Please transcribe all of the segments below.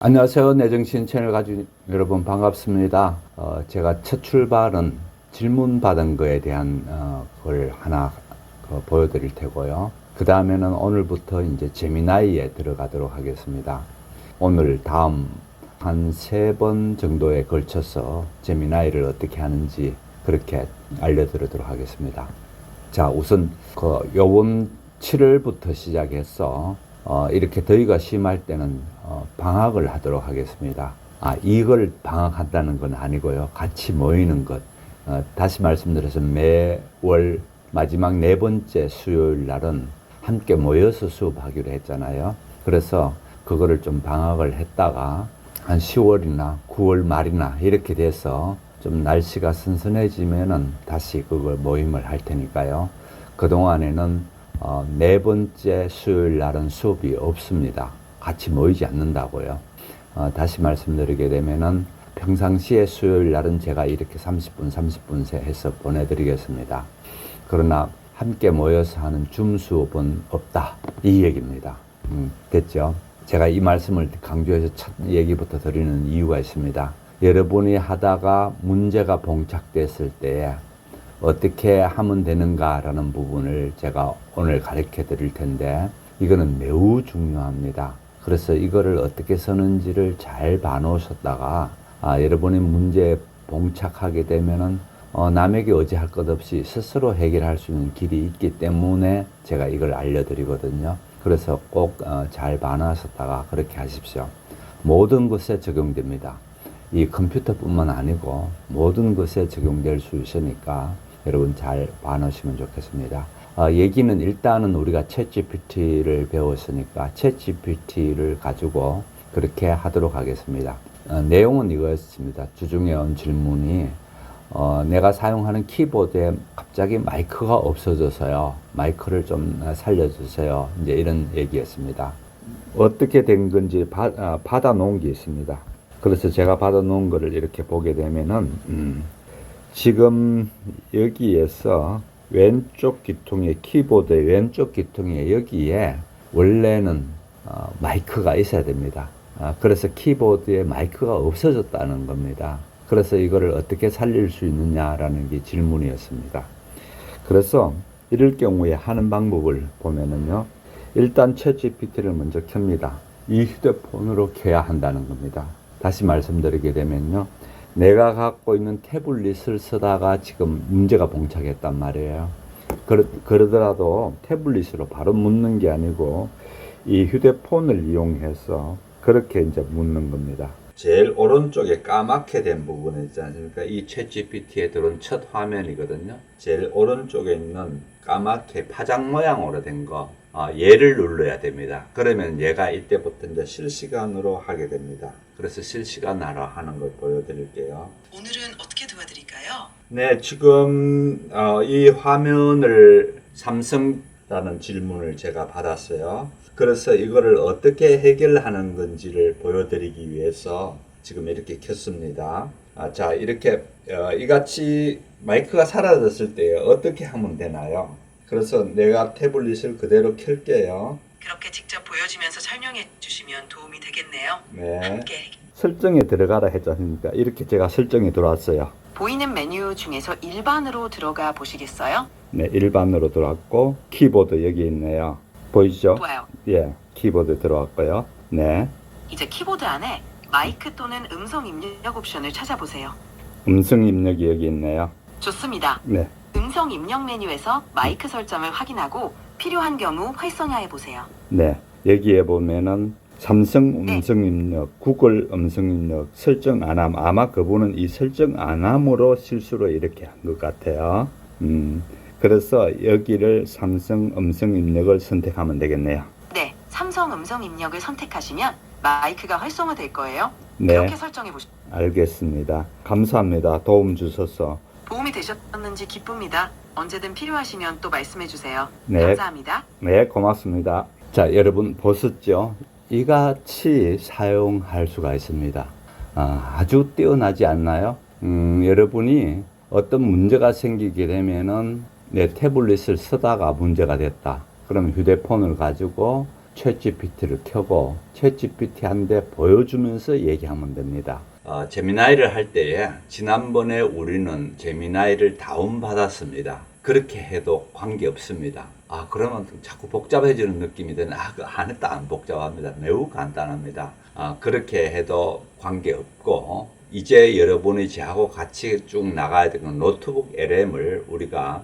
안녕하세요. 내정신 채널 가족 여러분 반갑습니다. 제가 첫 출발은 질문 받은 거에 대한 걸 하나 보여드릴 테고요. 그 다음에는 오늘부터 이제 제미나이에 들어가도록 하겠습니다. 오늘 다음 한 3번 정도에 걸쳐서 제미나이를 어떻게 하는지 그렇게 알려드리도록 하겠습니다. 자, 우선 요번 7월부터 시작해서 이렇게 더위가 심할 때는 방학을 하도록 하겠습니다. 이걸 방학한다는 건 아니고요. 같이 모이는 것. 다시 말씀드려서 매월 마지막 4번째 수요일 날은 함께 모여서 수업하기로 했잖아요. 그래서 그거를 좀 방학을 했다가 한 10월이나 9월 말이나 이렇게 돼서 좀 날씨가 선선해지면은 다시 그걸 모임을 할 테니까요. 그동안에는 4번째 수요일 날은 수업이 없습니다. 같이 모이지 않는다고요. 다시 말씀드리게 되면은 평상시에 수요일 날은 제가 이렇게 30분 해서 보내드리겠습니다. 그러나 함께 모여서 하는 줌 수업은 없다. 이 얘기입니다. 됐죠? 제가 이 말씀을 강조해서 첫 얘기부터 드리는 이유가 있습니다. 여러분이 하다가 문제가 봉착됐을 때 어떻게 하면 되는가라는 부분을 제가 오늘 가르쳐 드릴 텐데 이거는 매우 중요합니다. 그래서 이거를 어떻게 쓰는지를 잘 봐놓으셨다가 여러분이 문제에 봉착하게 되면은 남에게 의지할 것 없이 스스로 해결할 수 있는 길이 있기 때문에 제가 이걸 알려드리거든요. 그래서 꼭 잘 봐놓으셨다가 그렇게 하십시오. 모든 것에 적용됩니다. 이 컴퓨터뿐만 아니고 모든 것에 적용될 수 있으니까 여러분 잘 봐놓으시면 좋겠습니다. 얘기는 일단은 우리가 챗GPT를 배웠으니까 챗GPT를 가지고 그렇게 하도록 하겠습니다. 내용은 이거였습니다. 주중에 온 질문이 내가 사용하는 키보드에 갑자기 마이크가 없어져서요. 마이크를 좀 살려주세요. 이제 이런 얘기였습니다. 어떻게 된 건지 받아 놓은 게 있습니다. 그래서 제가 받아 놓은 거를 이렇게 보게 되면은 지금 여기에서 왼쪽 귀퉁이 키보드의 왼쪽 귀퉁이에 여기에 원래는 마이크가 있어야 됩니다. 그래서 키보드에 마이크가 없어졌다는 겁니다. 그래서 이거를 어떻게 살릴 수 있느냐라는 게 질문이었습니다. 그래서 이럴 경우에 하는 방법을 보면은요. 일단 챗GPT를 먼저 켭니다. 이 휴대폰으로 켜야 한다는 겁니다. 다시 말씀드리게 되면요. 내가 갖고 있는 태블릿을 쓰다가 지금 문제가 봉착했단 말이에요. 그러더라도 태블릿으로 바로 묻는 게 아니고 이 휴대폰을 이용해서 그렇게 이제 묻는 겁니다. 제일 오른쪽에 까맣게 된 부분 있지 않습니까? 이 챗GPT에 들어온 첫 화면이거든요. 제일 오른쪽에 있는 까맣게 파장 모양으로 된 거, 얘를 눌러야 됩니다. 그러면 얘가 이때부터 이제 실시간으로 하게 됩니다. 그래서 실시간으로 하는 걸 보여드릴게요. 오늘은 어떻게 도와드릴까요? 네, 지금 이 화면을 삼성라는 질문을 제가 받았어요. 그래서 이거를 어떻게 해결하는 건지를 보여드리기 위해서 지금 이렇게 켰습니다. 자, 이렇게 이같이 마이크가 사라졌을 때 어떻게 하면 되나요? 그래서 내가 태블릿을 그대로 켤게요. 그렇게 직접 보여주면서 설명해 주시면 도움이 되겠네요. 네. 함께 설정에 들어가라 했지 않습니까? 이렇게 제가 설정에 들어왔어요. 보이는 메뉴 중에서 일반으로 들어가 보시겠어요? 네, 일반으로 들어왔고 키보드 여기 있네요. 보이시죠? 좋아요. 예, 키보드 들어왔고요. 네, 이제 키보드 안에 마이크 또는 음성 입력 옵션을 찾아보세요. 음성 입력이 여기 있네요. 좋습니다. 네, 음성 입력 메뉴에서 마이크 설정을 확인하고 필요한 경우 활성화해 보세요. 네. 여기에 보면은 삼성 음성 입력, 구글 음성 입력 설정 안 함. 아마 그분은 이 설정 안 함으로 실수로 이렇게 한 것 같아요. 그래서 여기를 삼성 음성 입력을 선택하면 되겠네요. 네, 삼성 음성 입력을 선택하시면 마이크가 활성화될 거예요. 네. 그렇게 설정해 보시죠. 알겠습니다. 감사합니다. 도움 주셔서. 도움이 되셨는지 기쁩니다. 언제든 필요하시면 또 말씀해 주세요. 네. 감사합니다. 네, 고맙습니다. 자, 여러분 보셨죠? 이같이 사용할 수가 있습니다. 아주 뛰어나지 않나요? 여러분이 어떤 문제가 생기게 되면은 내 태블릿을 쓰다가 문제가 됐다. 그럼 휴대폰을 가지고 챗GPT를 켜고 챗GPT한테 보여주면서 얘기하면 됩니다. 제미나이를 할 때에 지난번에 우리는 제미나이를 다운받았습니다. 그렇게 해도 관계없습니다. 그러면 자꾸 복잡해지는 느낌이 드는, 그 안에도 안 복잡합니다. 매우 간단합니다. 그렇게 해도 관계없고, 이제 여러분이 저하고 같이 쭉 나가야 되는 노트북 LM을 우리가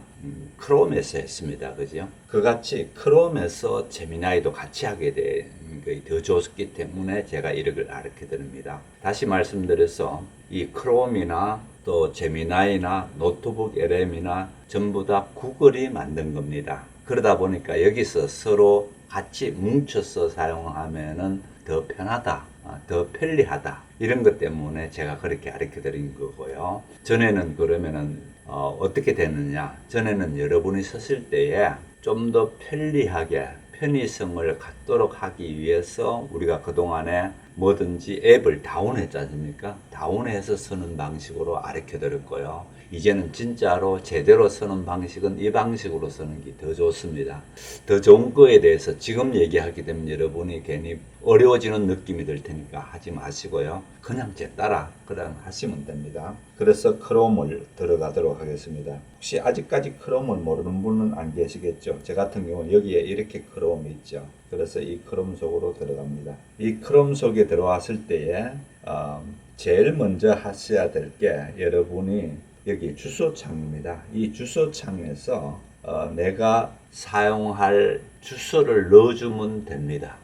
크롬에서 했습니다. 그죠? 그같이 크롬에서 제미나이도 같이 하게 된 것이 더 좋기 때문에 제가 이렇게 가르쳐 드립니다. 다시 말씀드려서 이 크롬이나 또 제미나이나 노트북 LM이나 전부 다 구글이 만든 겁니다. 그러다 보니까 여기서 서로 같이 뭉쳐서 사용하면은 더 편하다, 더 편리하다, 이런 것 때문에 제가 그렇게 가르쳐 드린 거고요. 전에는 그러면은 어떻게 됐느냐? 전에는 여러분이 썼을 때에 좀 더 편리하게 편의성을 갖도록 하기 위해서 우리가 그동안에 뭐든지 앱을 다운했지 않습니까? 다운해서 쓰는 방식으로 가르쳐 드렸고요. 이제는 진짜로 제대로 쓰는 방식은 이 방식으로 쓰는 게 더 좋습니다. 더 좋은 거에 대해서 지금 얘기하게 되면 여러분이 괜히 어려워지는 느낌이 들 테니까 하지 마시고요. 그냥 제 따라 그냥 하시면 됩니다. 그래서 크롬을 들어가도록 하겠습니다. 혹시 아직까지 크롬을 모르는 분은 안 계시겠죠? 저 같은 경우는 여기에 이렇게 크롬이 있죠. 그래서 이 크롬 속으로 들어갑니다. 이 크롬 속에 들어왔을 때에 제일 먼저 하셔야 될 게 여러분이 여기 주소창입니다. 이 주소창에서 내가 사용할 주소를 넣어주면 됩니다.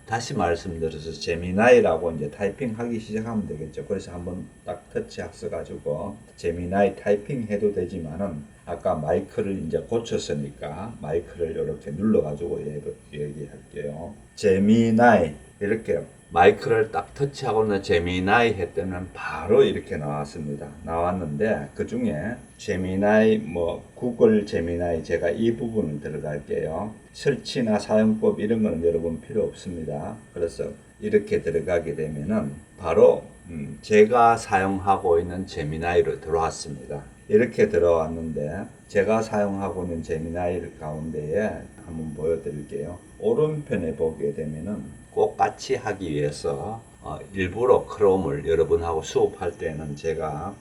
다시 말씀드려서 제미나이라고 이제 타이핑하기 시작하면 되겠죠. 그래서 한번 딱 터치 합쳐가지고 제미나이 타이핑 해도 되지만은 아까 마이크를 이제 고쳤으니까 마이크를 이렇게 눌러가지고 얘기할게요. 제미나이 이렇게 마이크를 딱 터치하고는 제미나이 했더니 바로 이렇게 나왔습니다. 나왔는데 그 중에 제미나이 구글 제미나이 제가 이 부분을 들어갈게요. 설치나 사용법 이런 거는 여러분 필요 없습니다. 그래서 이렇게 들어가게 되면은 바로 제가 사용하고 있는 제미나이로 들어왔습니다. 이렇게 들어왔는데 제가 사용하고 있는 제미나이 가운데에 한번 보여드릴게요. 오른편에 보게 되면은 꼭 같이 하기 위해서 일부러 크롬을 여러분하고 수업할 때는 제가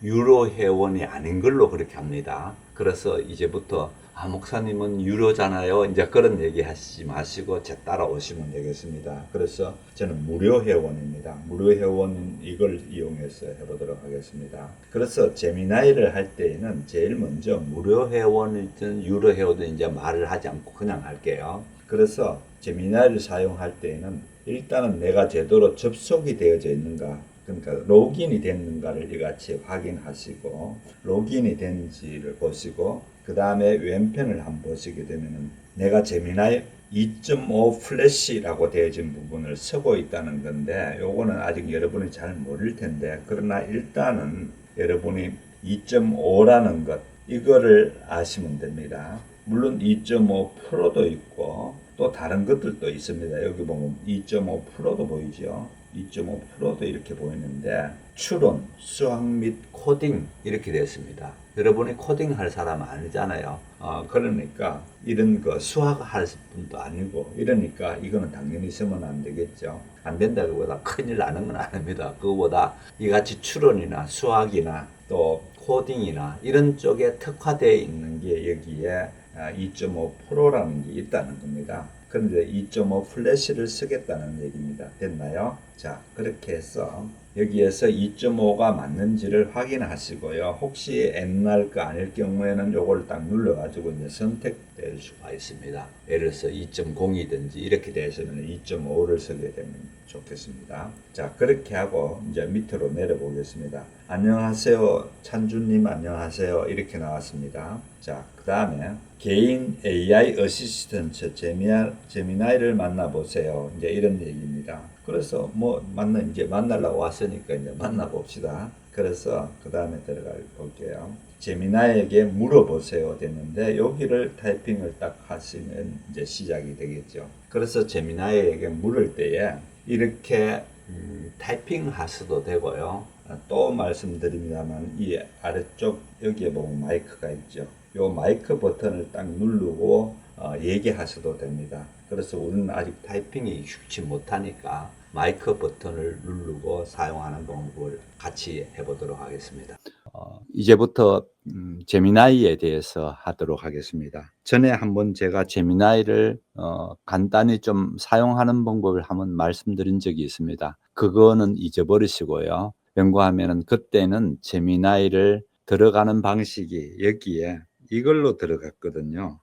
유료 회원이 아닌 걸로 그렇게 합니다. 그래서 이제부터 목사님은 유료잖아요. 이제 그런 얘기 하시지 마시고 제 따라오시면 되겠습니다. 그래서 저는 무료 회원입니다. 무료 회원은 이걸 이용해서 해보도록 하겠습니다. 그래서 제미나이를 할 때에는 제일 먼저 무료 회원이든 유료 회원이든 이제 말을 하지 않고 그냥 할게요. 그래서 제미나이를 사용할 때에는 일단은 내가 제대로 접속이 되어져 있는가, 그러니까 로그인이 됐는가를 이같이 확인하시고 로그인이 된지를 보시고 그 다음에 왼편을 한번 보시게 되면은 내가 제미나이 2.5 플래시라고 되어진 부분을 쓰고 있다는 건데 요거는 아직 여러분이 잘 모를 텐데 그러나 일단은 여러분이 2.5라는 것 이거를 아시면 됩니다. 물론 2.5 프로도 있고 또 다른 것들도 있습니다. 여기 보면 2.5 프로도 보이죠. 2.5 프로도 이렇게 보이는데 추론, 수학 및 코딩 이렇게 되어 있습니다. 여러분이 코딩 할 사람 아니잖아요. 그러니까 이런 거 수학 할 분도 아니고 이러니까 이거는 당연히 쓰면 안 되겠죠. 안 된다기보다 큰일 나는 건 아닙니다. 그거보다 이같이 추론이나 수학이나 또 코딩이나 이런 쪽에 특화되어 있는 게 여기에 2.5 프로라는 게 있다는 겁니다. 그런데 2.5 플래시를 쓰겠다는 얘기입니다. 됐나요? 자, 그렇게 해서 여기에서 2.5가 맞는지를 확인하시고요. 혹시 옛날 거 아닐 경우에는 요걸 딱 눌러가지고 이제 선택될 수가 있습니다. 예를 들어서 2.0이든지 이렇게 되시면 2.5를 쓰게 되면 좋겠습니다. 자, 그렇게 하고 이제 밑으로 내려보겠습니다. 안녕하세요. 찬주님 안녕하세요. 이렇게 나왔습니다. 자, 그 다음에 개인 AI 어시스턴트 제미나이를 만나보세요. 이제 이런 얘기입니다. 그래서 이제 만나려고 왔으니까 이제 만나봅시다. 그래서 그 다음에 들어가 볼게요. 제미나이에게 물어보세요 됐는데 여기를 타이핑을 딱 하시면 이제 시작이 되겠죠. 그래서 제미나이에게 물을 때에 이렇게 타이핑 하셔도 되고요. 또 말씀드립니다만 이 아래쪽 여기에 보면 마이크가 있죠. 요 마이크 버튼을 딱 누르고 얘기하셔도 됩니다. 그래서 우리는 아직 타이핑이 익숙치 못하니까 마이크 버튼을 누르고 사용하는 방법을 같이 해보도록 하겠습니다. 이제부터 제미나이에 대해서 하도록 하겠습니다. 전에 한번 제가 제미나이를 간단히 좀 사용하는 방법을 한번 말씀드린 적이 있습니다. 그거는 잊어버리시고요. 연구하면은 그때는 제미나이를 들어가는 방식이 여기에 이걸로 들어갔거든요.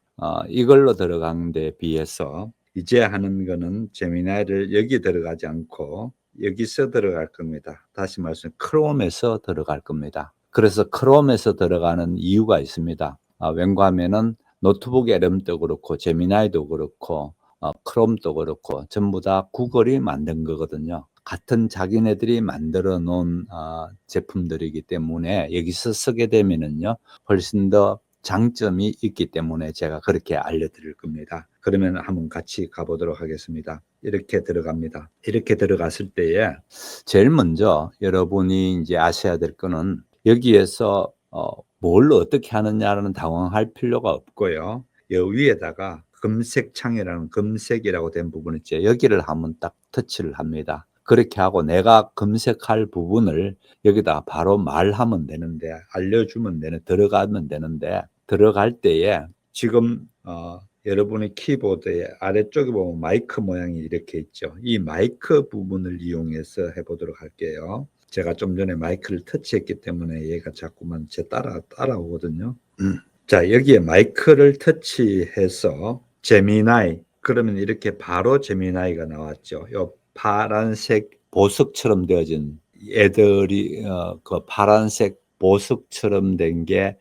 이걸로 들어간 데 비해서 이제 하는 거는 제미나이를 여기 들어가지 않고 여기서 들어갈 겁니다. 다시 말씀 크롬에서 들어갈 겁니다. 그래서 크롬에서 들어가는 이유가 있습니다. 왠가하면은 노트북 LM도 그렇고 제미나이도 그렇고 크롬도 그렇고 전부 다 구글이 만든 거거든요. 같은 자기네들이 만들어 놓은 제품들이기 때문에 여기서 쓰게 되면은요 훨씬 더 장점이 있기 때문에 제가 그렇게 알려드릴 겁니다. 그러면 한번 같이 가보도록 하겠습니다. 이렇게 들어갑니다. 이렇게 들어갔을 때에 제일 먼저 여러분이 이제 아셔야 될 거는 여기에서 뭘 어떻게 하느냐는 당황할 필요가 없고요. 여 위에다가 검색창이라는 검색이라고 된 부분 있죠. 여기를 한번 딱 터치를 합니다. 그렇게 하고 내가 검색할 부분을 여기다 바로 말하면 되는데 알려주면 되는 들어가면 되는데 들어갈 때에 지금 여러분의 키보드의 아래쪽에 보면 마이크 모양이 이렇게 있죠. 이 마이크 부분을 이용해서 해보도록 할게요. 제가 좀 전에 마이크를 터치했기 때문에 얘가 자꾸만 제 따라오거든요. 자, 여기에 마이크를 터치해서 제미나이 그러면 이렇게 바로 제미나이가 나왔죠. 요 파란색 보석처럼 되어진 애들이 그 파란색 보석처럼 된 게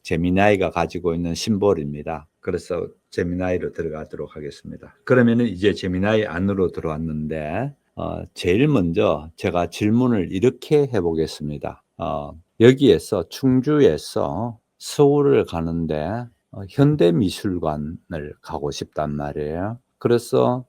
제미나이가 가지고 있는 심볼입니다. 그래서 제미나이로 들어가도록 하겠습니다. 그러면은 이제 제미나이 안으로 들어왔는데 제일 먼저 제가 질문을 이렇게 해보겠습니다. 여기에서 충주에서 서울을 가는데 현대미술관을 가고 싶단 말이에요. 그래서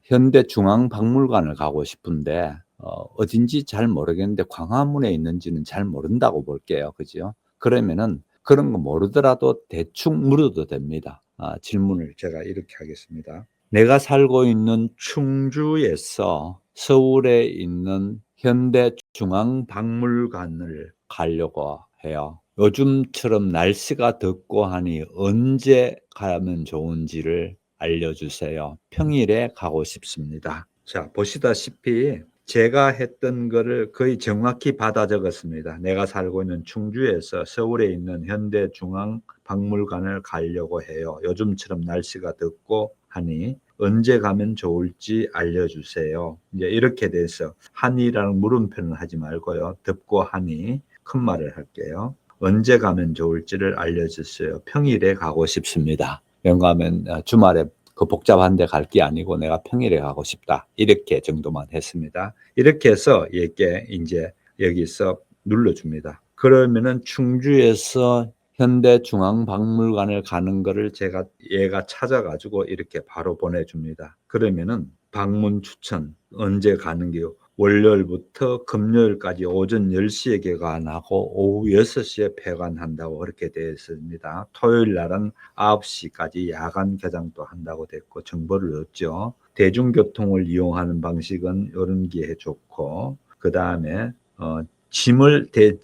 현대중앙박물관을 가고 싶은데 어딘지 잘 모르겠는데 광화문에 있는지는 잘 모른다고 볼게요. 그죠? 그러면은 그런 거 모르더라도 대충 물어도 됩니다. 질문을 제가 이렇게 하겠습니다. 내가 살고 있는 충주에서 서울에 있는 현대중앙박물관을 가려고 해요. 요즘처럼 날씨가 덥고 하니 언제 가면 좋은지를 알려주세요. 평일에 가고 싶습니다. 자, 보시다시피 제가 했던 거를 거의 정확히 받아 적었습니다. 내가 살고 있는 충주에서 서울에 있는 현대중앙박물관을 가려고 해요. 요즘처럼 날씨가 덥고 하니 언제 가면 좋을지 알려주세요. 이제 이렇게 돼서 하니라는 물음표는 하지 말고요. 덥고 하니 큰 말을 할게요. 언제 가면 좋을지를 알려주세요. 평일에 가고 싶습니다. 영가면 주말에 그 복잡한 데 갈 게 아니고 내가 평일에 가고 싶다. 이렇게 정도만 했습니다. 이렇게 해서 얘게 이제 여기서 눌러줍니다. 그러면은 충주에서 현대중앙박물관을 가는 거를 제가 얘가 찾아가지고 이렇게 바로 보내줍니다. 그러면은 방문 추천 언제 가는 게요? 월요일부터 금요일까지 오전 10시에 개관하고 오후 6시에 폐관한다고 그렇게 되어 있습니다. 토요일 날은 9시까지 야간 개장도 한다고 됐고 정보를 얻죠. 대중교통을 이용하는 방식은 이런 게 좋고 그 다음에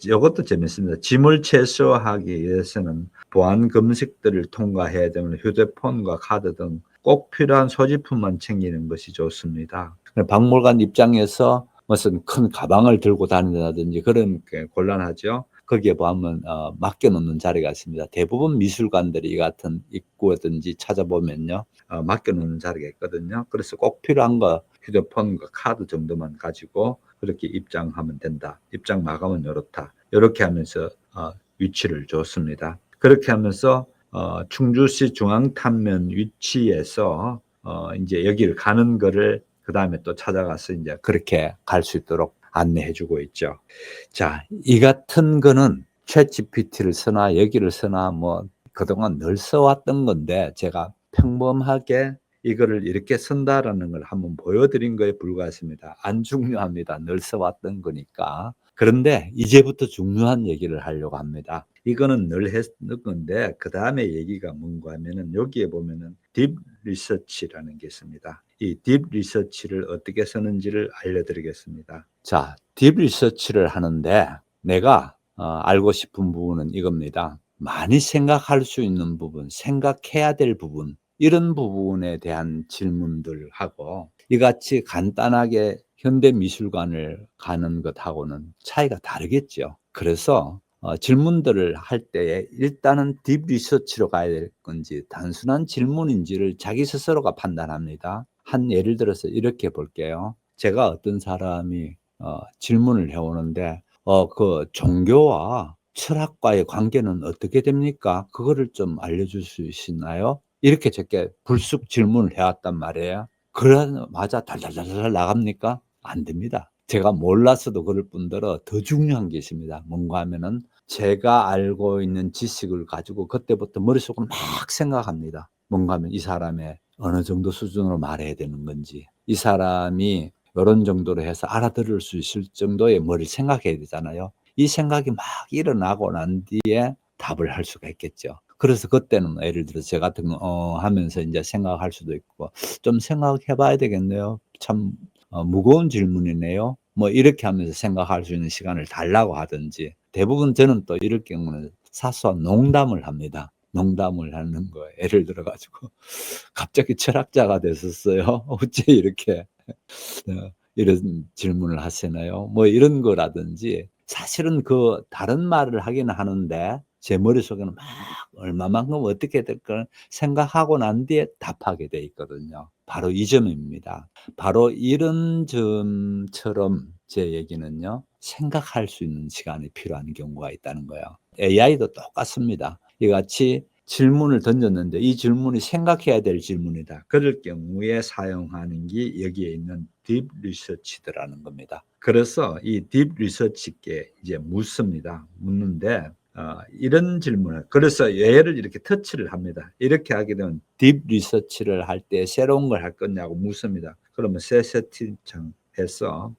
이것도 재밌습니다. 짐을 최소화하기 위해서는 보안 검색들을 통과해야 되면 휴대폰과 카드 등 꼭 필요한 소지품만 챙기는 것이 좋습니다. 박물관 입장에서 무슨 큰 가방을 들고 다닌다든지 그런 게 곤란하죠. 거기에 보면 맡겨놓는 자리가 있습니다. 대부분 미술관들이 이 같은 입구든지 찾아보면요. 맡겨놓는 자리가 있거든요. 그래서 꼭 필요한 거 휴대폰과 카드 정도만 가지고 그렇게 입장하면 된다. 입장 마감은 이렇다. 이렇게 하면서 위치를 줬습니다. 그렇게 하면서 충주시 중앙탄면 위치에서 이제 여기를 가는 거를 그 다음에 또 찾아가서 이제 그렇게 갈 수 있도록 안내해 주고 있죠. 자, 이 같은 거는 챗GPT를 쓰나 여기를 쓰나 뭐 그동안 늘 써왔던 건데 제가 평범하게 이거를 이렇게 쓴다라는 걸 한번 보여드린 거에 불과했습니다. 안 중요합니다. 늘 써왔던 거니까. 그런데 이제부터 중요한 얘기를 하려고 합니다. 이거는 늘 했는 건데 그 다음에 얘기가 뭔가 하면은 여기에 보면은 딥 리서치라는 게 있습니다. 이 딥 리서치를 어떻게 쓰는지를 알려드리겠습니다. 자, 딥 리서치를 하는데 내가 알고 싶은 부분은 이겁니다. 많이 생각할 수 있는 부분, 생각해야 될 부분, 이런 부분에 대한 질문들하고 이같이 간단하게 현대미술관을 가는 것하고는 차이가 다르겠죠. 그래서 질문들을 할 때에 일단은 딥 리서치로 가야 될 건지 단순한 질문인지를 자기 스스로가 판단합니다. 한 예를 들어서 이렇게 볼게요. 제가 어떤 사람이 질문을 해오는데 그 종교와 철학과의 관계는 어떻게 됩니까? 그거를 좀 알려줄 수 있나요? 이렇게 제게 불쑥 질문을 해왔단 말이에요. 그러자마자 달달달달 나갑니까? 안 됩니다. 제가 몰랐어도 그럴 뿐더러 더 중요한 게 있습니다. 뭔가 하면은 제가 알고 있는 지식을 가지고 그때부터 머릿속으로 막 생각합니다. 뭔가 하면 이 사람의 어느 정도 수준으로 말해야 되는 건지, 이 사람이 이런 정도로 해서 알아들을 수 있을 정도의 머리를 생각해야 되잖아요. 이 생각이 막 일어나고 난 뒤에 답을 할 수가 있겠죠. 그래서 그때는 예를 들어서 저 같은 거 하면서 이제 생각할 수도 있고, 좀 생각해 봐야 되겠네요. 참 무거운 질문이네요. 뭐 이렇게 하면서 생각할 수 있는 시간을 달라고 하든지, 대부분 저는 또 이럴 경우는 사소한 농담을 합니다. 농담을 하는 거예요. 예를 들어 가지고 갑자기 철학자가 됐었어요. 어째 이렇게 이런 질문을 하시나요? 뭐 이런 거라든지, 사실은 그 다른 말을 하기는 하는데 제 머릿속에는 막 얼마만큼 어떻게 될까 생각하고 난 뒤에 답하게 돼 있거든요. 바로 이 점입니다. 바로 이런 점처럼 제 얘기는요, 생각할 수 있는 시간이 필요한 경우가 있다는 거예요. AI도 똑같습니다. 이같이 질문을 던졌는데 이 질문이 생각해야 될 질문이다. 그럴 경우에 사용하는 게 여기에 있는 딥 리서치더라는 겁니다. 그래서 이 딥 리서치께 이제 묻습니다. 묻는데 이런 질문을, 그래서 얘를 이렇게 터치를 합니다. 이렇게 하게 되면 딥 리서치를 할 때 새로운 걸 할 거냐고 묻습니다. 그러면 새 세팅창 해서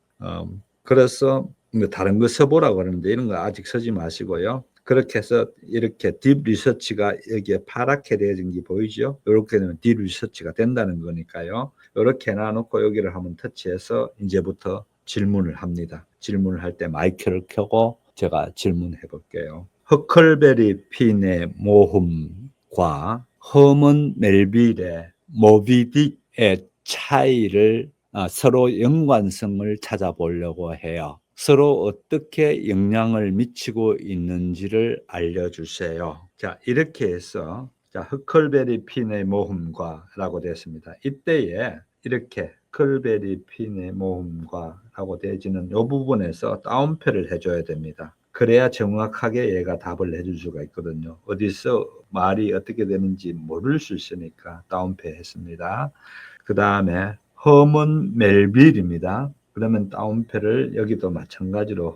그래서 뭐 다른 거 써보라고 그러는데 이런 거 아직 쓰지 마시고요. 그렇게 해서 이렇게 딥 리서치가 여기에 파랗게 되어진 게 보이죠? 이렇게 되면 딥 리서치가 된다는 거니까요. 이렇게 놔놓고 여기를 한번 터치해서 이제부터 질문을 합니다. 질문을 할 때 마이크를 켜고 제가 질문해 볼게요. 허클베리 핀의 모험과 허먼 멜빌의 모비딕의 차이를 서로 연관성을 찾아보려고 해요. 서로 어떻게 영향을 미치고 있는지를 알려주세요. 자, 이렇게 해서 허클베리 핀의 모험과 라고 되었습니다. 이때에 이렇게 허클베리 핀의 모험과 라고 되어지는 이 부분에서 따옴표를 해줘야 됩니다. 그래야 정확하게 얘가 답을 해줄 수가 있거든요. 어디서 말이 어떻게 되는지 모를 수 있으니까 따옴표 했습니다. 그 다음에 허먼 멜빌입니다. 그러면 따옴표를 여기도 마찬가지로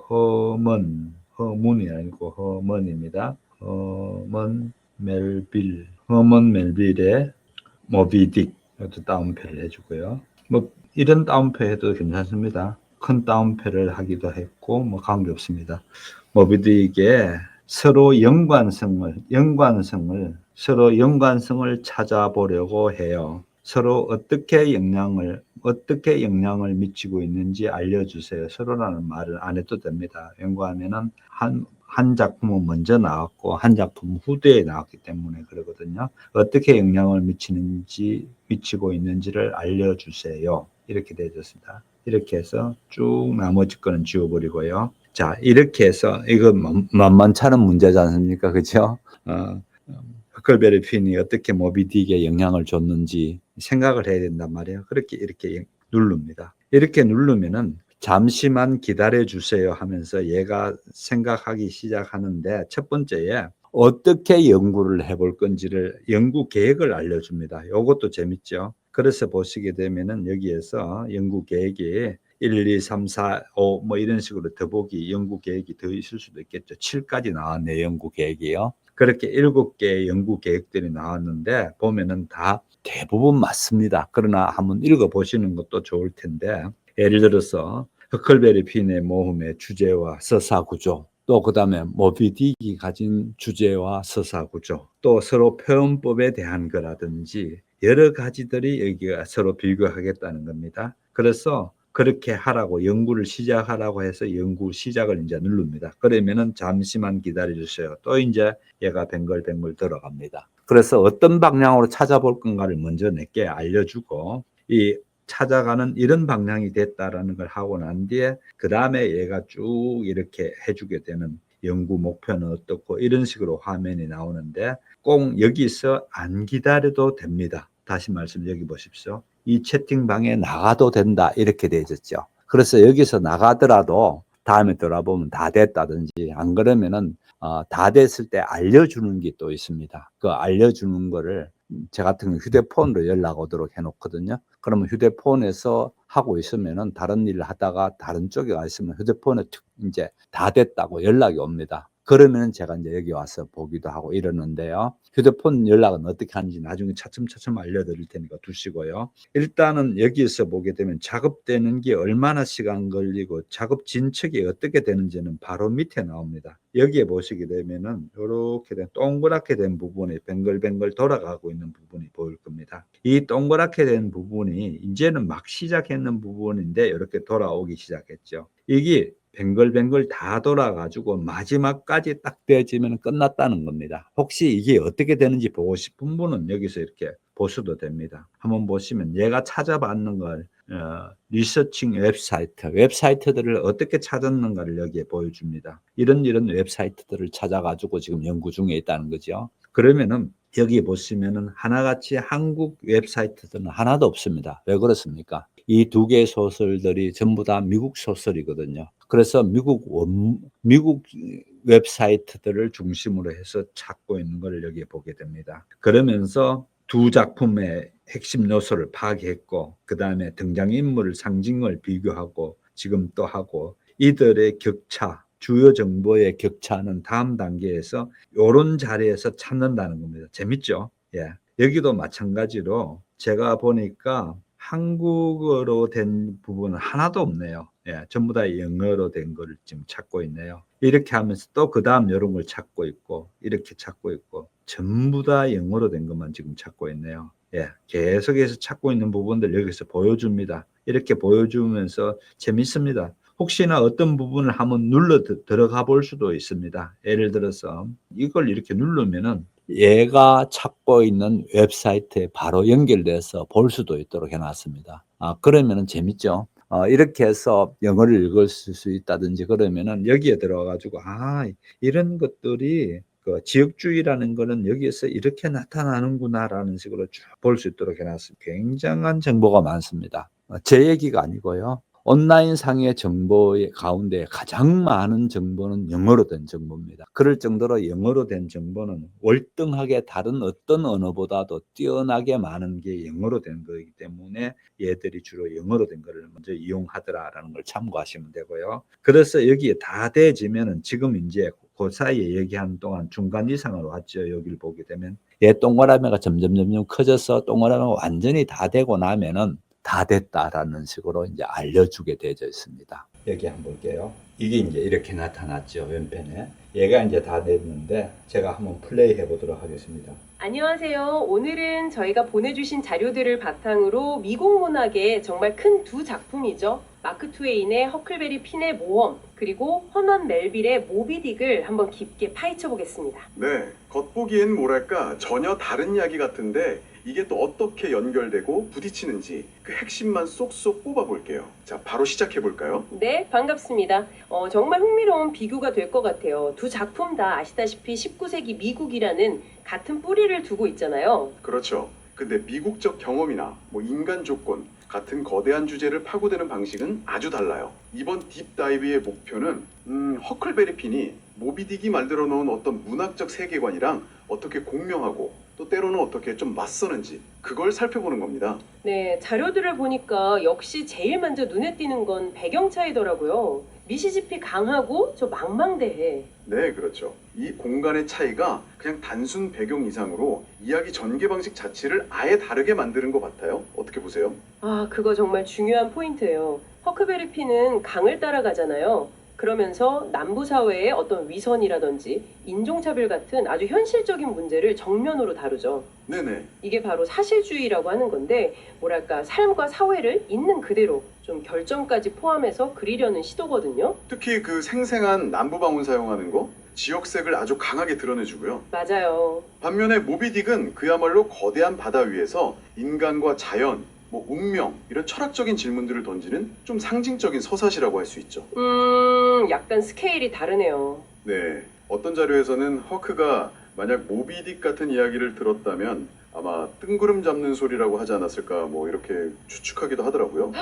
허문이 아니고 허먼입니다. 허먼 멜빌의 모비딕 이것도 따옴표를 해주고요. 뭐 이런 따옴표 해도 괜찮습니다. 큰 따옴표를 하기도 했고 뭐 관계없습니다. 모비딕의 서로 연관성을 찾아보려고 해요. 서로 어떻게 영향을 미치고 있는지 알려주세요. 서로라는 말을 안 해도 됩니다. 연구하면은 한 작품은 먼저 나왔고 한 작품은 후대에 나왔기 때문에 그러거든요. 어떻게 영향을 미치고 있는지를 알려주세요. 이렇게 되어졌습니다. 이렇게 해서 쭉 나머지 거는 지워버리고요. 자, 이렇게 해서 이거 만만찮은 문제지 않습니까? 그렇죠? 허클베리 핀이 어떻게 모비딕에 영향을 줬는지 생각을 해야 된단 말이에요. 그렇게 이렇게 누릅니다. 이렇게 누르면은 잠시만 기다려 주세요 하면서 얘가 생각하기 시작하는데 첫 번째에 어떻게 연구를 해볼 건지를 연구 계획을 알려줍니다. 이것도 재밌죠. 그래서 보시게 되면은 여기에서 연구 계획이 1, 2, 3, 4, 5 뭐 이런 식으로 더보기 연구 계획이 더 있을 수도 있겠죠. 7까지 나왔네요. 연구 계획이요. 그렇게 7개의 연구 계획들이 나왔는데 보면은 다 대부분 맞습니다. 그러나 한번 읽어보시는 것도 좋을 텐데 예를 들어서 허클베리 핀의 모험의 주제와 서사 구조, 또 그다음에 모비딕이 가진 주제와 서사 구조, 또 서로 표현법에 대한 거라든지 여러 가지들이 여기가 서로 비교하겠다는 겁니다. 그래서 그렇게 하라고 연구를 시작하라고 해서 연구 시작을 이제 누릅니다. 그러면은 잠시만 기다려 주세요. 또 이제 얘가 뱅글뱅글 들어갑니다. 그래서 어떤 방향으로 찾아볼 건가를 먼저 내게 알려주고 이 찾아가는 이런 방향이 됐다라는 걸 하고 난 뒤에 그 다음에 얘가 쭉 이렇게 해주게 되는 연구 목표는 어떻고 이런 식으로 화면이 나오는데 꼭 여기서 안 기다려도 됩니다. 다시 말씀 여기 보십시오. 이 채팅방에 나가도 된다 이렇게 돼 있었죠. 그래서 여기서 나가더라도 다음에 돌아보면 다 됐다든지 안 그러면은 다 됐을 때 알려주는 게 또 있습니다. 그 알려주는 거를 제 같은 경우 휴대폰으로 연락 오도록 해놓거든요. 그러면 휴대폰에서 하고 있으면은 다른 일을 하다가 다른 쪽에 가 있으면 휴대폰에 이제 다 됐다고 연락이 옵니다. 그러면 제가 이제 여기 와서 보기도 하고 이러는데요. 휴대폰 연락은 어떻게 하는지 나중에 차츰차츰 알려드릴 테니까 두시고요. 일단은 여기서 보게 되면 작업되는 게 얼마나 시간 걸리고 작업 진척이 어떻게 되는지는 바로 밑에 나옵니다. 여기에 보시게 되면은 이렇게 된 동그랗게 된 부분이 뱅글뱅글 돌아가고 있는 부분이 보일 겁니다. 이 동그랗게 된 부분이 이제는 막 시작했는 부분인데 이렇게 돌아오기 시작했죠. 이게 뱅글뱅글 다 돌아가지고 마지막까지 딱 되어지면 끝났다는 겁니다. 혹시 이게 어떻게 되는지 보고 싶은 분은 여기서 이렇게 보셔도 됩니다. 한번 보시면 얘가 찾아봤는 걸 리서칭 웹사이트들을 어떻게 찾았는가를 여기에 보여줍니다. 이런 웹사이트들을 찾아가지고 지금 연구 중에 있다는 거죠. 그러면은 여기 보시면은 하나같이 한국 웹사이트들은 하나도 없습니다. 왜 그렇습니까? 이 두 개의 소설들이 전부 다 미국 소설이거든요. 그래서 미국 웹사이트들을 중심으로 해서 찾고 있는 걸 여기에 보게 됩니다. 그러면서 두 작품의 핵심 요소를 파악했고 그 다음에 등장인물을 상징을 비교하고 지금 또 하고 이들의 격차 주요 정보의 격차는 다음 단계에서 이런 자리에서 찾는다는 겁니다. 재밌죠? 예. 여기도 마찬가지로 제가 보니까 한국어로 된 부분은 하나도 없네요. 예, 전부 다 영어로 된 거를 지금 찾고 있네요. 이렇게 하면서 또 그 다음 이런 걸 찾고 있고 이렇게 찾고 있고 전부 다 영어로 된 것만 지금 찾고 있네요. 예, 계속해서 찾고 있는 부분들 여기서 보여줍니다. 이렇게 보여주면서 재밌습니다. 혹시나 어떤 부분을 한번 눌러 들어가 볼 수도 있습니다. 예를 들어서 이걸 이렇게 누르면은 얘가 찾고 있는 웹사이트에 바로 연결돼서 볼 수도 있도록 해놨습니다. 그러면은 재밌죠. 이렇게 해서 영어를 읽을 수 있다든지 그러면은 여기에 들어가가지고 이런 것들이 그 지역주의라는 거는 여기에서 이렇게 나타나는구나라는 식으로 쭉 볼 수 있도록 해놨습니다. 굉장한 정보가 많습니다. 제 얘기가 아니고요. 온라인 상의 정보 가운데 가장 많은 정보는 영어로 된 정보입니다. 그럴 정도로 영어로 된 정보는 월등하게 다른 어떤 언어보다도 뛰어나게 많은 게 영어로 된 거이기 때문에 얘들이 주로 영어로 된 거를 먼저 이용하더라라는 걸 참고하시면 되고요. 그래서 여기에 다 돼지면은 지금 이제 그 사이에 얘기한 동안 중간 이상으로 왔죠. 여기를 보게 되면 얘 동그라미가 점점 커져서 동그라미가 완전히 다 되고 나면은 다 됐다라는 식으로 이제 알려주게 되어 있습니다. 여기 한번 볼게요. 이게 이제 이렇게 나타났죠. 왼편에. 얘가 이제 다 됐는데 제가 한번 플레이 해보도록 하겠습니다. 안녕하세요. 오늘은 저희가 보내주신 자료들을 바탕으로 미국 문학의 정말 큰 두 작품이죠. 마크 트웨인의 허클베리 핀의 모험, 그리고 허넌 멜빌의 모비딕을 한번 깊게 파헤쳐 보겠습니다. 네, 겉보기엔 뭐랄까 전혀 다른 이야기 같은데 이게 또 어떻게 연결되고 부딪히는지 그 핵심만 쏙쏙 뽑아볼게요. 자, 바로 시작해볼까요? 네, 반갑습니다. 정말 흥미로운 비교가 될 것 같아요. 두 작품 다 아시다시피 19세기 미국이라는 같은 뿌리를 두고 있잖아요. 그렇죠. 근데 미국적 경험이나 인간 조건, 같은 거대한 주제를 파고드는 방식은 아주 달라요. 이번 딥다이브의 목표는 허클베리 핀이 모비딕이 만들어 놓은 어떤 문학적 세계관이랑 어떻게 공명하고 또 때로는 어떻게 좀 맞서는지 그걸 살펴보는 겁니다. 네, 자료들을 보니까 역시 제일 먼저 눈에 띄는 건 배경 차이더라고요. 미시시피 강하고 저 망망대해. 네, 그렇죠. 이 공간의 차이가 그냥 단순 배경 이상으로 이야기 전개 방식 자체를 아예 다르게 만드는 것 같아요. 어떻게 보세요? 그거 정말 중요한 포인트예요. 허크베리 핀은 강을 따라가잖아요. 그러면서 남부 사회의 어떤 위선이라든지 인종차별 같은 아주 현실적인 문제를 정면으로 다루죠. 네네. 이게 바로 사실주의라고 하는 건데, 뭐랄까, 삶과 사회를 있는 그대로 좀 결정까지 포함해서 그리려는 시도거든요. 특히 그 생생한 남부방울 사용하는 거, 지역색을 아주 강하게 드러내주고요. 맞아요. 반면에 모비딕은 그야말로 거대한 바다 위에서 인간과 자연, 뭐 운명 이런 철학적인 질문들을 던지는 좀 상징적인 서사시라고 할 수 있죠. 약간 스케일이 다르네요. 네, 어떤 자료에서는 허크가 만약 모비딕 같은 이야기를 들었다면 아마 뜬구름 잡는 소리라고 하지 않았을까 뭐 이렇게 추측하기도 하더라고요.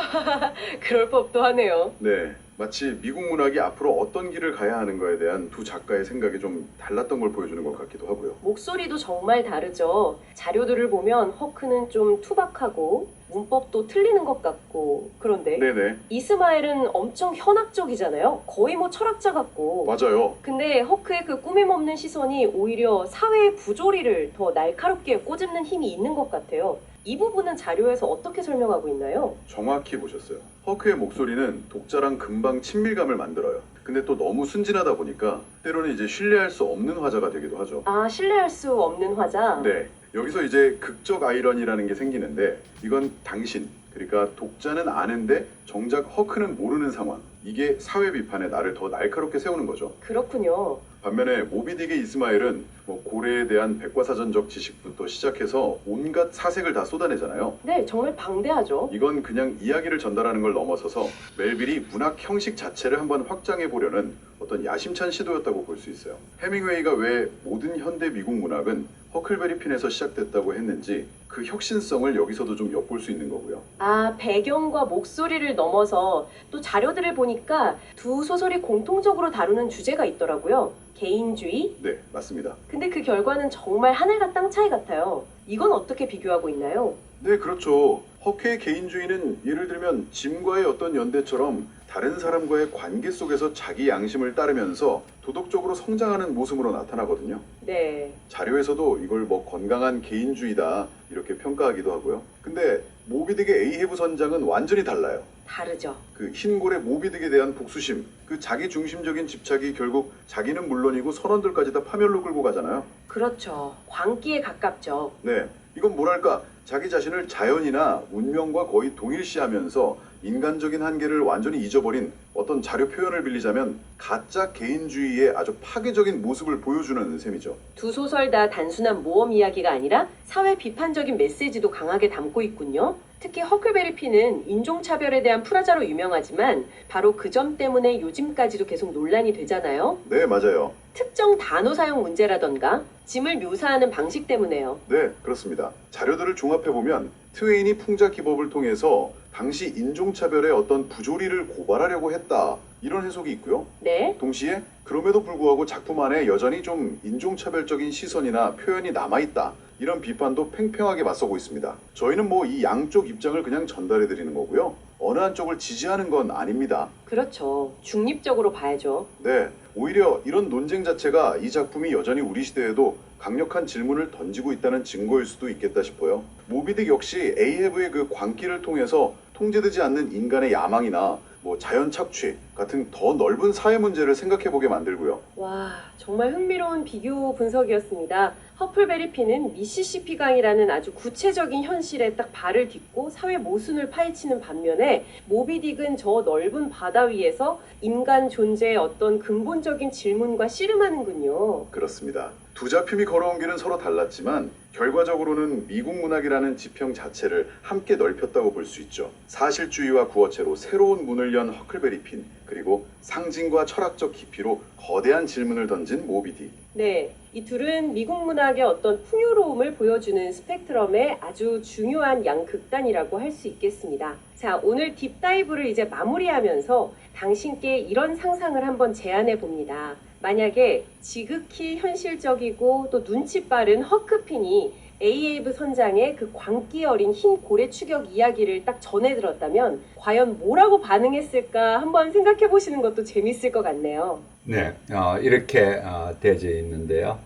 그럴 법도 하네요. 네, 마치 미국 문학이 앞으로 어떤 길을 가야 하는가에 대한 두 작가의 생각이 좀 달랐던 걸 보여주는 것 같기도 하고요. 목소리도 정말 다르죠. 자료들을 보면 허크는 좀 투박하고 문법도 틀리는 것 같고, 그런데 네네, 이스마엘은 엄청 현학적이잖아요. 거의 뭐 철학자 같고. 맞아요. 근데 허크의 그 꾸밈 없는 시선이 오히려 사회의 부조리를 더 날카롭게 꼬집는 힘이 있는 것 같아요. 이 부분은 자료에서 어떻게 설명하고 있나요? 정확히 보셨어요. 허크의 목소리는 독자랑 금방 친밀감을 만들어요. 근데 또 너무 순진하다 보니까 때로는 이제 신뢰할 수 없는 화자가 되기도 하죠. 아, 신뢰할 수 없는 화자? 네, 여기서 이제 극적 아이러니라는 게 생기는데 이건 당신, 그러니까 독자는 아는데 정작 허크는 모르는 상황. 이게 사회 비판에 나를 더 날카롭게 세우는 거죠. 그렇군요. 반면에 모비딕의 이스마엘은 뭐 고래에 대한 백과사전적 지식부터 시작해서 온갖 사색을 다 쏟아내잖아요. 네, 정말 방대하죠. 이건 그냥 이야기를 전달하는 걸 넘어서서 멜빌이 문학 형식 자체를 한번 확장해 보려는 어떤 야심찬 시도였다고 볼 수 있어요. 해밍웨이가 왜 모든 현대 미국 문학은 허클베리 핀에서 시작됐다고 했는지 그 혁신성을 여기서도 좀 엿볼 수 있는 거고요. 아, 배경과 목소리를 넘어서 또 자료들을 보니까 두 소설이 공통적으로 다루는 주제가 있더라고요. 개인주의. 네, 맞습니다. 근데 그 결과는 정말 하늘과 땅 차이 같아요. 이건 어떻게 비교하고 있나요? 네, 그렇죠. 허크의 개인주의는 예를 들면 짐과의 어떤 연대처럼 다른 사람과의 관계 속에서 자기 양심을 따르면서 도덕적으로 성장하는 모습으로 나타나거든요. 네. 자료에서도 이걸 뭐 건강한 개인주의다 이렇게 평가하기도 하고요. 근데 모비딕의 에이헤브 선장은 완전히 달라요. 다르죠. 그 흰고래 모비딕에 대한 복수심, 그 자기 중심적인 집착이 결국 자기는 물론이고 선원들까지 다 파멸로 끌고 가잖아요. 그렇죠. 광기에 가깝죠. 네, 이건 뭐랄까 자기 자신을 자연이나 운명과 거의 동일시하면서 인간적인 한계를 완전히 잊어버린 어떤 자료 표현을 빌리자면 가짜 개인주의의 아주 파괴적인 모습을 보여주는 셈이죠. 두 소설 다 단순한 모험 이야기가 아니라 사회 비판적인 메시지도 강하게 담고 있군요. 특히 허클베리 핀은 인종차별에 대한 프라자로 유명하지만 바로 그 점 때문에 요즘까지도 계속 논란이 되잖아요. 네, 맞아요. 특정 단어 사용 문제라던가 짐을 묘사하는 방식 때문에요. 네, 그렇습니다. 자료들을 종합해보면 트웨인이 풍자 기법을 통해서 당시 인종차별의 어떤 부조리를 고발하려고 했다. 이런 해석이 있고요. 네. 동시에 그럼에도 불구하고 작품 안에 여전히 좀 인종차별적인 시선이나 표현이 남아있다. 이런 비판도 팽팽하게 맞서고 있습니다. 저희는 뭐 이 양쪽 입장을 그냥 전달해드리는 거고요. 어느 한쪽을 지지하는 건 아닙니다. 그렇죠. 중립적으로 봐야죠. 네, 오히려 이런 논쟁 자체가 이 작품이 여전히 우리 시대에도 강력한 질문을 던지고 있다는 증거일 수도 있겠다 싶어요. 모비딕 역시 에이헤브의 그 광기를 통해서 통제되지 않는 인간의 야망이나 뭐 자연 착취 같은 더 넓은 사회 문제를 생각해보게 만들고요. 와, 정말 흥미로운 비교 분석이었습니다. 허플베리 핀은 미시시피 강이라는 아주 구체적인 현실에 딱 발을 딛고 사회 모순을 파헤치는 반면에 모비딕은 저 넓은 바다 위에서 인간 존재의 어떤 근본적인 질문과 씨름하는군요. 그렇습니다. 두 작품이 걸어온 길은 서로 달랐지만 결과적으로는 미국 문학이라는 지평 자체를 함께 넓혔다고 볼 수 있죠. 사실주의와 구어체로 새로운 문을 연 허클베리 핀, 그리고 상징과 철학적 깊이로 거대한 질문을 던진 모비딕. 네, 이 둘은 미국 문학의 어떤 풍요로움을 보여주는 스펙트럼의 아주 중요한 양극단이라고 할 수 있겠습니다. 자, 오늘 딥다이브를 이제 마무리하면서 당신께 이런 상상을 한번 제안해 봅니다. 만약에 지극히 현실적이고 또 눈치 빠른 허크핀이 에이헤브 선장의 그 광기 어린 흰 고래 추격 이야기를 딱 전해 들었다면 과연 뭐라고 반응했을까 한번 생각해 보시는 것도 재밌을 것 같네요. 네, 이렇게 되어 있는데요.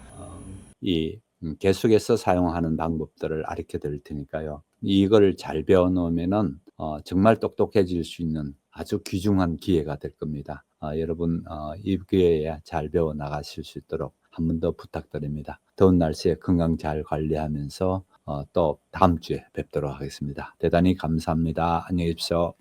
이 계속해서 사용하는 방법들을 가르쳐 드릴 테니까요. 이걸 잘 배워 놓으면은 정말 똑똑해질 수 있는 아주 귀중한 기회가 될 겁니다. 여러분 이 기회에 잘 배워 나가실 수 있도록 한 번 더 부탁드립니다. 더운 날씨에 건강 잘 관리하면서 또 다음 주에 뵙도록 하겠습니다. 대단히 감사합니다. 안녕히 계십시오.